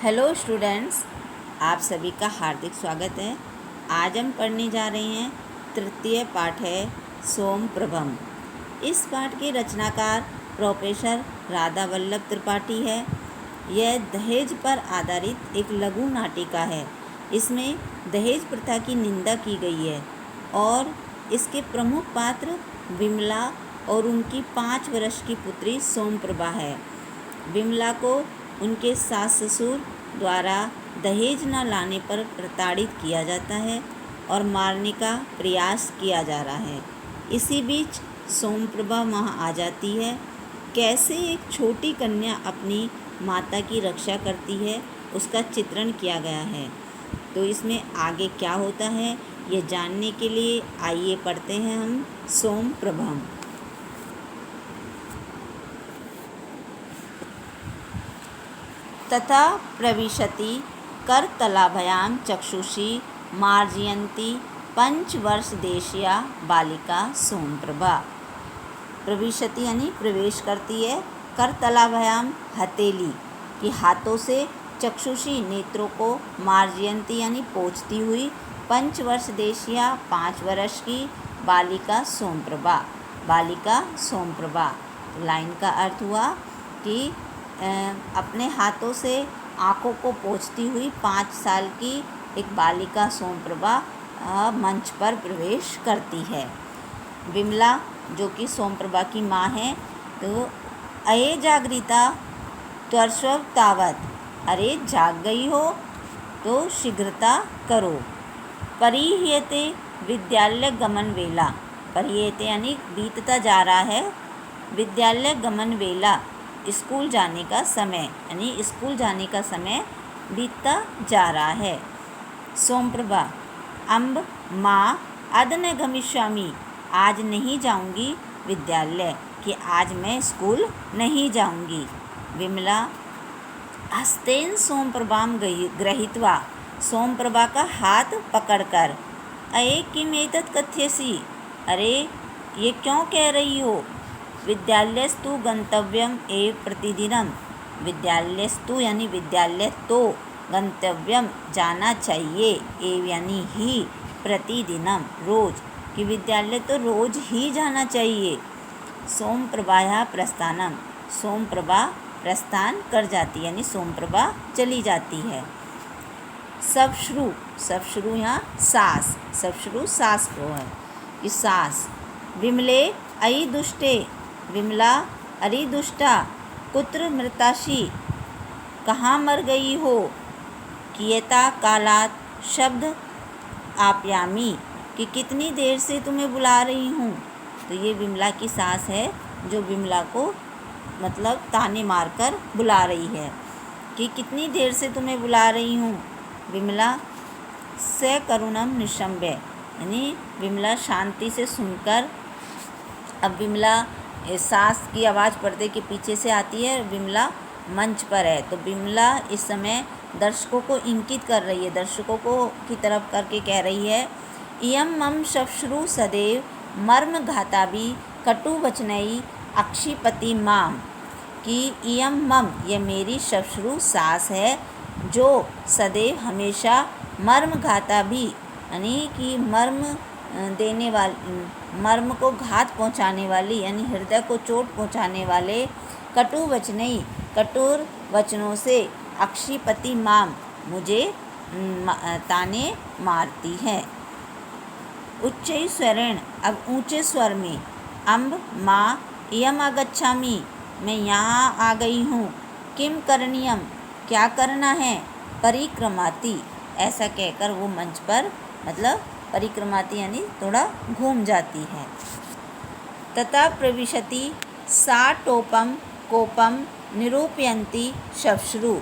Hello students, आप सभी का हार्दिक स्वागत है। आज हम पढ़ने जा रहे हैं तृतीय पाठ है सोम प्रभम। इस पाठ के रचनाकार प्रोफेसर राधा वल्लभ त्रिपाठी है। यह दहेज पर आधारित एक लघु नाटिका है। इसमें दहेज प्रथा की निंदा की गई है और इसके प्रमुख पात्र विमला और उनकी 5 वर्ष की पुत्री सोम प्रभा है। विमला को उनके सास ससुर द्वारा दहेज न लाने पर प्रताड़ित किया जाता है और मारने का प्रयास किया जा रहा है। इसी बीच सोम प्रभा वहाँ आ जाती है। कैसे एक छोटी कन्या अपनी माता की रक्षा करती है, उसका चित्रण किया गया है। तो इसमें आगे क्या होता है, ये जानने के लिए आइए पढ़ते हैं हम सोम प्रभम। तथा प्रविशति करतलाभयां चक्षुषी मार्जयन्ती 5 वर्ष देशीया बालिका सोमप्रभा। प्रविशति यानी प्रवेश करती है, करतलाभयां हथेली की हाथों से, चक्षुषी नेत्रों को, मार्जयन्ती यानी पोंछती हुई, 5 वर्ष देशीया 5 वर्ष की बालिका सोमप्रभा। बालिका सोमप्रभा लाइन का अर्थ हुआ कि अपने हाथों से आँखों को पोंछती हुई 5 साल की एक बालिका सोमप्रभा मंच पर प्रवेश करती है। विमला जो कि सोमप्रभा की माँ है, तो अये जागृता त्वर्षव तावत, अरे जाग गई हो तो शीघ्रता करो। परिह्यते विद्यालय गमन वेला, परिह्यते यानी बीतता जा रहा है, विद्यालय गमन वेला स्कूल जाने का समय, यानी स्कूल जाने का समय बीतता जा रहा है। सोमप्रभा अम्ब माँ अद न गमिष्यामि, आज नहीं जाऊंगी विद्यालय, कि आज मैं स्कूल नहीं जाऊंगी। विमला हस्तेन सोमप्रभां गृहीत्वा, सोमप्रभा का हाथ पकड़कर, अये किम एतत् कथयसि, अरे ये क्यों कह रही हो। विद्यालयस्तु गंतव्यम एव प्रतिदिनम, विद्यालयस्तु यानी विद्यालय तो, गंतव्यम जाना चाहिए, एव यानी ही, प्रतिदिनम रोज, कि विद्यालय तो रोज ही जाना चाहिए। सोमप्रभाया प्रस्थानम, सोमप्रभा प्रस्थान कर जाती यानी सोमप्रभा चली जाती है। सब शुरू यहाँ सास, सब शुरू सास को है कि सास। विमले अयि दुष्टे, विमला अरे दुष्टा, कुत्र मृताशी, कहाँ मर गई हो। कियता कालात शब्द आप्यामी, कि कितनी देर से तुम्हें बुला रही हूँ। तो ये विमला की सास है जो विमला को मतलब ताने मारकर बुला रही है कि कितनी देर से तुम्हें बुला रही हूँ। विमला से करुणम निशम्य, यानी विमला शांति से सुनकर, अब विमला सास की आवाज़ पर्दे के पीछे से आती है, विमला मंच पर है, तो विमला इस समय दर्शकों को इंगित कर रही है, दर्शकों को की तरफ करके कह रही है, इयं मम श्वश्रु सदैव मर्म घाताभि कटु वचनई अक्षिपति माम, कि इयं मम ये मेरी श्वश्रु सास है जो सदैव हमेशा मर्म घाताभि यानी कि मर्म देने वाली, मर्म को घात पहुंचाने वाली यानी हृदय को चोट पहुंचाने वाले, कटु वचनई कठोर वचनों से, अक्षिपति माम मुझे ताने मारती है। उच्च स्वरेण अब ऊंचे स्वर में, अम्ब माँ इयम आगच्छामि, मैं यहाँ आ गई हूँ। किम करणीयम क्या करना है। परिक्रमाति ऐसा कहकर वो मंच पर मतलब परिक्रमाति यानी थोड़ा घूम जाती है। तथा प्रविशति साटोपम कोपम निरूपयन्ति श्वश्रु,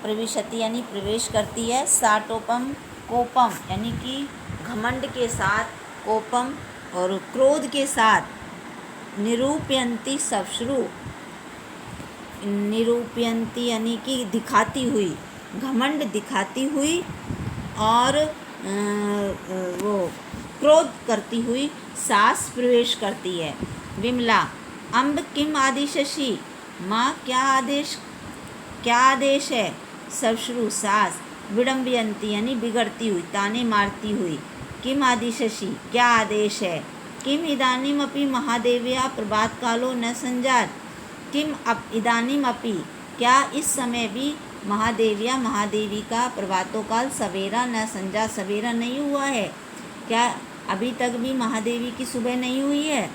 प्रविशति यानी प्रवेश करती है, साटोपम कोपम यानी कि घमंड के साथ, कोपम और क्रोध के साथ, निरूपयन्ति श्वश्रु, निरूपयन्ति यानी कि दिखाती हुई, घमंड दिखाती हुई और वो क्रोध करती हुई सास प्रवेश करती है। विमला अम्ब किम आदिशसि, माँ क्या आदेश है। सश्रु सास, विडम्बयंती यानी बिगड़ती हुई, ताने मारती हुई। किम आदिशसि क्या आदेश है। किम इदानीम अपि महादेव्या प्रभात कालो न संजात। किम इदानीम अपि क्या इस समय भी महादेव्या महादेवी का प्रभातो काल सवेरा न संजा सवेरा नहीं हुआ है। क्या अभी तक भी महादेवी की सुबह नहीं हुई है।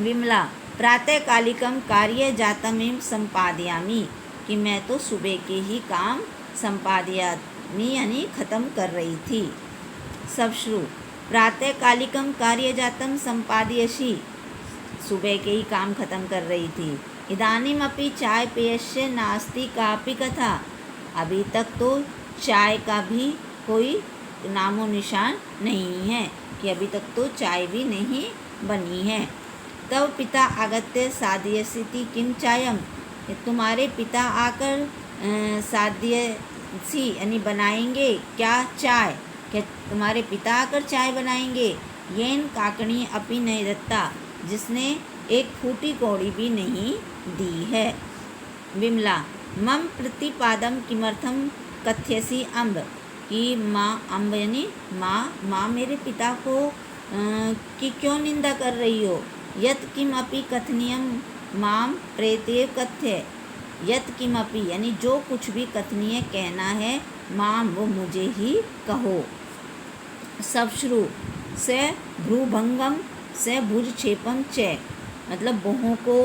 विमला प्रातः कालिकम कार्य जातमें संपादयामी कि मैं तो सुबह के ही काम संपादयामी यानी ख़त्म कर रही थी। सश्रु प्रातः कालिकम कार्य जातम संपादयसी सुबह के ही काम ख़त्म कर रही थी। इदानीम अपि चाय पेयस्य नास्ति कापि कथा अभी तक तो चाय का भी कोई नामो निशान नहीं है कि अभी तक तो चाय भी नहीं बनी है। तब पिता आगत्य साधयसीति किम चायम तुम्हारे पिता आकर साध्यसी यानी बनाएंगे क्या चाय। क्या तुम्हारे पिता आकर चाय बनाएंगे। येन काकणी अपि नहीं दत्ता जिसने एक फूटी कौड़ी भी नहीं दी है। विमला मम प्रतिपादम किमर्थम कथ्यसी अम्ब कि माँ अम्ब यानी माँ मेरे पिता को कि क्यों निंदा कर रही हो। यत किमपि कथनीयम माम प्रेतेव कथ्य यत किमपि यानी जो कुछ भी कथनीय कहना है माँ वो मुझे ही कहो। सश्रु से भ्रूभंगम से भुजक्षेपम च मतलब बाहों को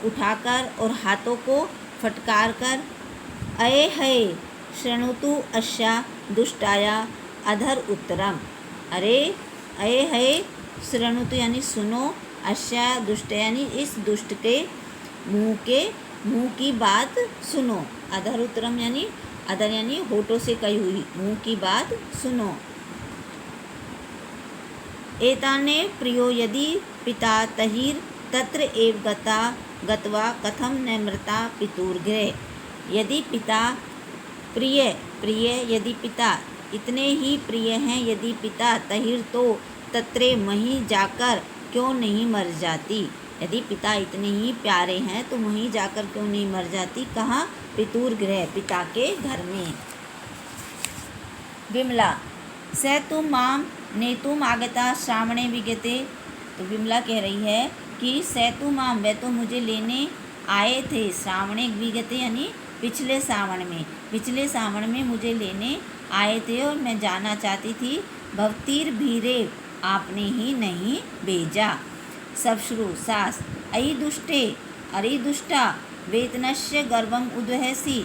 उठाकर और हाथों को फटकार कर अये है शृणुतु अश्या दुष्टाया अधर उत्तरम। अरे अये है शृणुतु यानी सुनो, अश्या दुष्ट यानी इस दुष्ट के मुँह की बात सुनो। अधर उत्तरम यानी अधर यानी होठों से कही हुई मुँह की बात सुनो। एताने प्रियो यदि पिता तहिर तत्र एव गत्वा कथम न मृता पितुर्गृह। यदि पिता प्रिय यदि पिता इतने ही प्रिय हैं यदि पिता तहिर तो तत्रे वहीं जाकर क्यों नहीं मर जाती। यदि पिता इतने ही प्यारे हैं तो वहीं जाकर क्यों नहीं मर जाती। कहाँ पितुर्गृह पिता के घर में। विमला स तु माम नेतुम आगता श्रावणे विगते तो विमला कह रही है कि सैतु माम वे तो मुझे लेने आए थे श्रावणे विगते यानी पिछले सावन में मुझे लेने आए थे और मैं जाना चाहती थी। भवतीर भीरे आपने ही नहीं भेजा। सश्रु सास अयि दुष्टे अरे दुष्टा वेतनस्य गर्वम उद्वहसी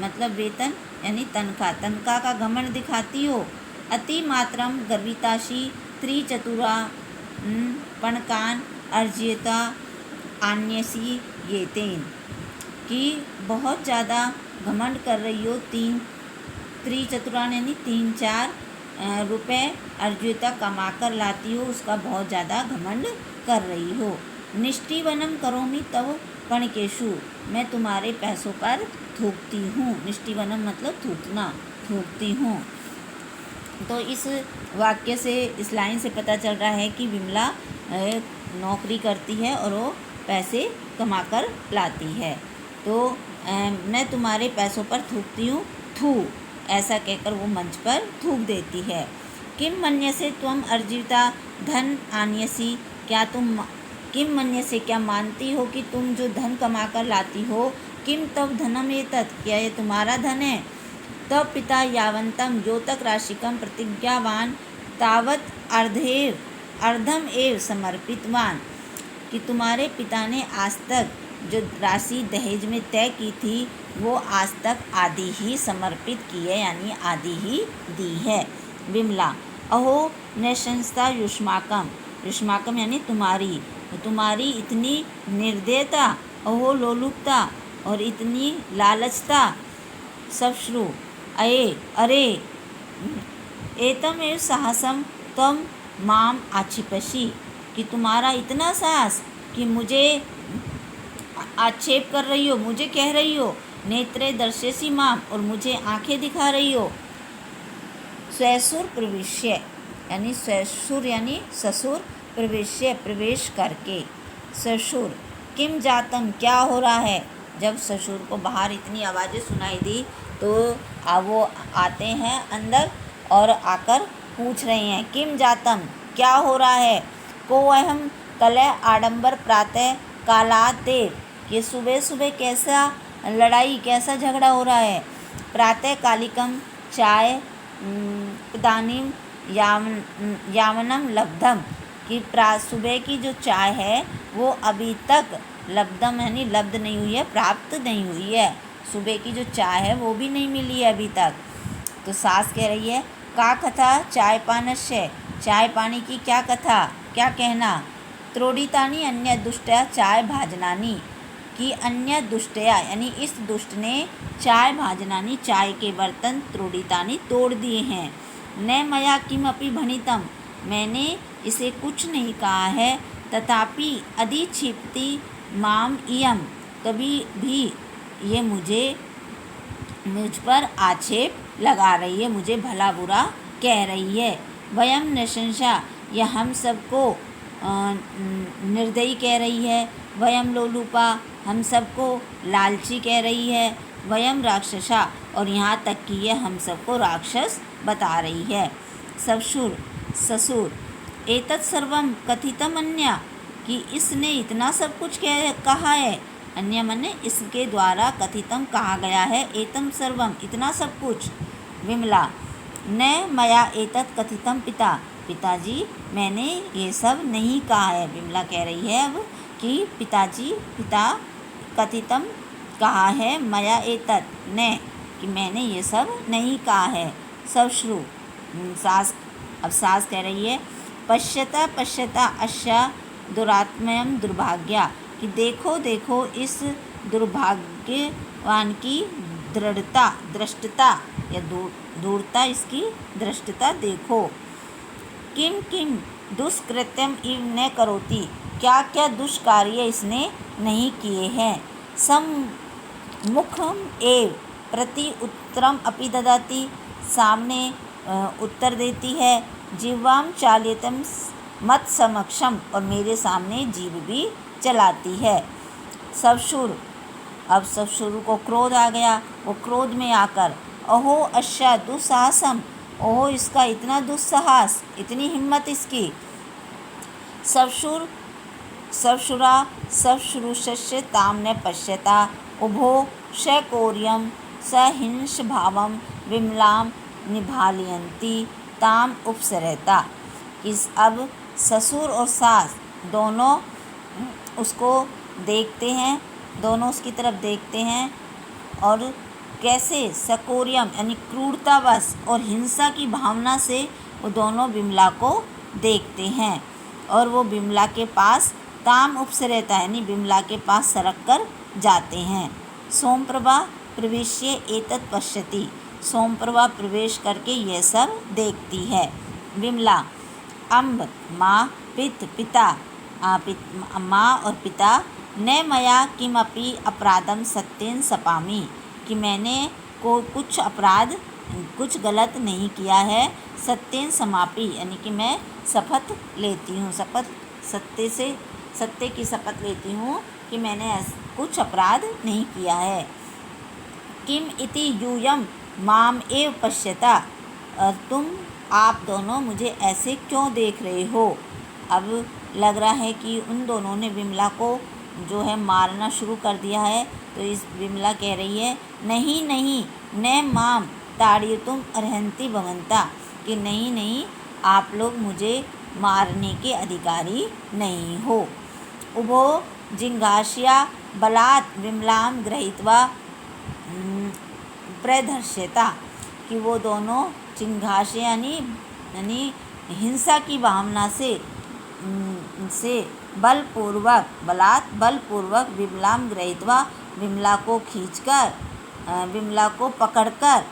मतलब वेतन यानी तनखा का घमंड दिखाती हो। अति मात्रम गर्विताशी त्रिचतुरा पणकान अर्जिता आन्यसी ये तेन कि बहुत ज़्यादा घमंड कर रही हो। त्रिचतुरान यानी 3-4 रुपए अर्जिता कमा कर लाती हो उसका बहुत ज़्यादा घमंड कर रही हो। निष्टिवनम करोमि तव पणकेशु मैं तुम्हारे पैसों पर थूकती हूँ। निष्टिवनम मतलब थूकती हूँ। तो इस वाक्य से इस लाइन से पता चल रहा है कि विमला नौकरी करती है और वो पैसे कमाकर लाती है। तो मैं तुम्हारे पैसों पर थूकती हूँ थू ऐसा कहकर वो मंच पर थूक देती है। किम मन्यसे त्वम अर्जिता धन आन्यसी क्या तुम किम मन्यसे क्या मानती हो कि तुम जो धन कमाकर लाती हो। किम तव धनम एतत् क्या ये तुम्हारा धन है। तब पिता यावंतम योतक राशिकम प्रतिज्ञावान तावत अर्धम एव समर्पितवान कि तुम्हारे पिता ने आज तक जो राशि दहेज में तय की थी वो आज तक आधी ही समर्पित की है यानी आधी ही दी है। विमला अहो नशंस्ता युष्माकम यानी तुम्हारी इतनी निर्दयता अहो लोलुपता और इतनी लालचता। सश्रु अरे एतम एव साहसम तम माम आक्षिपसी कि तुम्हारा इतना साहस कि मुझे आक्षेप कर रही हो मुझे कह रही हो। नेत्रे दर्शेसी माम और मुझे आंखें दिखा रही हो। स्वसुर प्रविश्य यानी स्वसुर यानी ससुर प्रवेश करके। ससुर किम जातम क्या हो रहा है। जब ससुर को बाहर इतनी आवाज़ें सुनाई दी तो अब वो आते हैं अंदर और आकर पूछ रहे हैं, किम जातम, क्या हो रहा है। को अहम कलह आडंबर प्रातः कालात देव, कि सुबह सुबह कैसा लड़ाई, कैसा झगड़ा हो रहा है। प्रातः कालिकम चाय पिदानीम यावनम लब्धम, कि सुबह की जो चाय है वो अभी तक लब्धम यानी लब्ध नहीं हुई है, प्राप्त नहीं हुई है। सुबह की जो चाय है वो भी नहीं मिली है अभी तक। तो सास कह रही है, का कथा चाय पानस्य, चाय पानी की क्या कथा, क्या कहना। त्रोडितानी अन्य दुष्टया चाय भाजनानी, कि अन्य दुष्टया यानी इस दुष्ट ने चाय भाजनानी चाय के बर्तन त्रोडितानी तोड़ दिए हैं। न मया किमपि भणितम, मैंने इसे कुछ नहीं कहा है। तथापि अधिक्षिप्ति माम इयम, कभी भी ये मुझ पर आक्षेप लगा रही है, मुझे भला बुरा कह रही है। वयम नृशंसा, यह हम सबको निर्दयी कह रही है। वयम लोलुपा, हम सबको लालची कह रही है। वयम राक्षसा, और यहाँ तक कि यह हम सबको राक्षस बता रही है। ससुर एतत् सर्वम कथितम अन्या, कि इसने इतना सब कुछ कहा है। अन्य मने इसके द्वारा कथितम कहा गया है, एतम सर्वम इतना सब कुछ। विमला न मया एतत् कथितम पिता, पिताजी मैंने ये सब नहीं कहा है। विमला कह रही है अब कि पिता कथितम कहा है, मया एतत् न, कि मैंने ये सब नहीं कहा है। सश्रु सास कह रही है, पश्यता अश्या दुरात्मयम दुर्भाग्या, कि देखो देखो इस दुर्भाग्यवान की दृष्टता या दूरता, इसकी दृष्टता देखो। किम किम दुष्कृत्यम इव न करोति, क्या क्या दुष्कार्य इसने नहीं किए हैं। सम्मुखम एव प्रति उत्तरम अपि ददाति, सामने उत्तर देती है। जीवाम चालितम मत समक्षम, और मेरे सामने जीव भी चलाती है। अब ससुर को क्रोध आ गया। वो क्रोध में आकर, अहो अश्या दुस्साहसम, ओहो इसका इतना दुस्साहस, इतनी हिम्मत इसकी। सश्रुषस्य ताम न पश्यता उभो शैकोर्यम सहिंस भावम विमलाम निभालयन्ती ताम उपसरता। इस अब ससुर और सास दोनों उसको देखते हैं, दोनों उसकी तरफ देखते हैं और कैसे सकोरियम यानी क्रूरतावश और हिंसा की भावना से वो दोनों विमला को देखते हैं। और वो विमला के पास ताम उपसरता यानी विमला के पास सरक कर जाते हैं। सोमप्रभा प्रवेश्य एतत् पश्यति, सोमप्रभा प्रवेश करके यह सब देखती है। विमला अम्ब माँ पिता माँ और पिता न मया किमपि अपराधम सत्येन सपामि, कि मैंने कुछ अपराध कुछ गलत नहीं किया है। सत्येन समापि यानी कि मैं शपथ लेती हूँ, सत्य की शपथ लेती हूँ कि मैंने कुछ अपराध नहीं किया है। किम इति यूयम माम एव पश्यता, तुम आप दोनों मुझे ऐसे क्यों देख रहे हो। अब लग रहा है कि उन दोनों ने विमला को जो है मारना शुरू कर दिया है। तो इस विमला कह रही है, नहीं न माम ताड़यितुम अर्हन्ति भवन्ता, कि नहीं आप लोग मुझे मारने के अधिकारी नहीं हो। उभो जिंघास्या बलात् विमलाम गृहीत्वा प्रदर्श्यता, कि वो दोनों चिंघासे यानी हिंसा की भावना से बलपूर्वक विमलाम गृहीत्वा विमला को खींचकर विमला को पकड़कर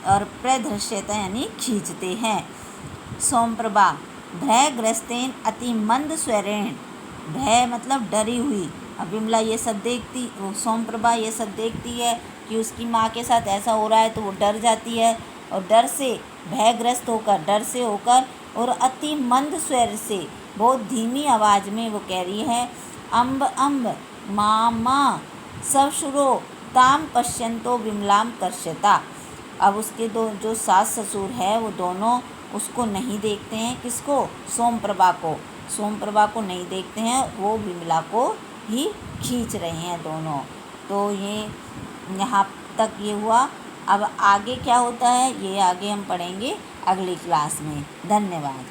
और प्रदर्श्यता यानी खींचते हैं। सोमप्रभा भयग्रस्तेन अति मंद स्वरेण, भय मतलब डरी हुई। अब विमला ये सब देखती, सोमप्रभा ये सब देखती है कि उसकी माँ के साथ ऐसा हो रहा है तो वो डर जाती है और डर से भयग्रस्त होकर और अति मंद स्वर से बहुत धीमी आवाज़ में वो कह रही है, अम्ब माँ ससुरो ताम पश्यन्तो विमलाम कर्ष्यता। अब उसके दो जो सास ससुर है वो दोनों उसको नहीं देखते हैं, किसको, सोमप्रभा को, सोमप्रभा को नहीं देखते हैं, वो विमला को ही खींच रहे हैं दोनों। तो ये यहाँ तक ये हुआ। अब आगे क्या होता है ये आगे हम पढ़ेंगे अगली क्लास में। धन्यवाद।